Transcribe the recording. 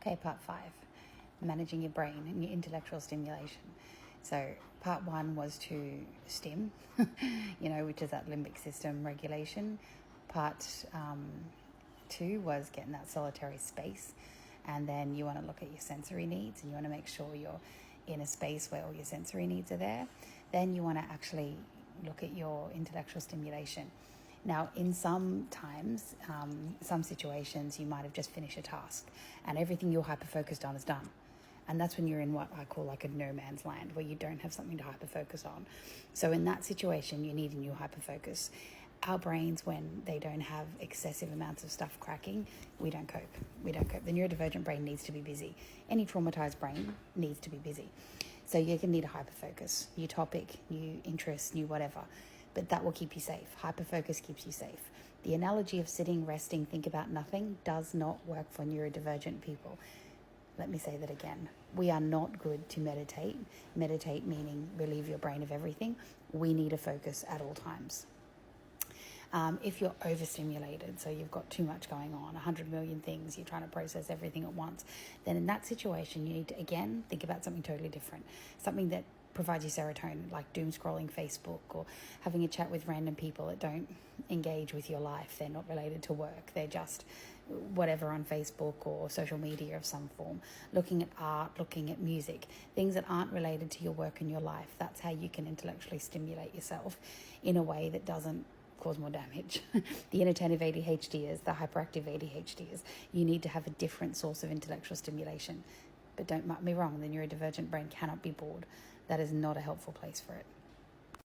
Okay, part 5, managing your brain and your intellectual stimulation. So part 1 was to stim, which is that limbic system regulation. Part 2 was getting that solitary space. And then you want to look at your sensory needs, and you want to make sure you're in a space where all your sensory needs are there. Then you want to actually look at your intellectual stimulation. Now, in some times, some situations, you might have just finished a task and everything you're hyper-focused on is done. And that's when you're in what I call like a no man's land, where you don't have something to hyper-focus on. So in that situation, you need a new hyper-focus. Our brains, when they don't have excessive amounts of stuff cracking, we don't cope. The neurodivergent brain needs to be busy. Any traumatized brain needs to be busy. So you're going to need a hyper-focus, new topic, new interest, new whatever. But that will keep you safe. Hyper-focus keeps you safe. The analogy of sitting, resting, think about nothing does not work for neurodivergent people. Let me say that again. We are not good to meditate. Meditate meaning relieve your brain of everything. We need a focus at all times. If you're overstimulated, so you've got too much going on, 100 million things, you're trying to process everything at once, then in that situation, you need to, again, think about something totally different. Something that provides you serotonin, like doom scrolling Facebook or having a chat with random people that don't engage with your life. They're not related to work. They're just whatever on Facebook or social media of some form. Looking at art, looking at music, things that aren't related to your work and your life. That's how you can intellectually stimulate yourself in a way that doesn't cause more damage. The inattentive ADHDers, the hyperactive ADHDers, you need to have a different source of intellectual stimulation. But don't mark me wrong, the neurodivergent brain cannot be bored. That is not a helpful place for it.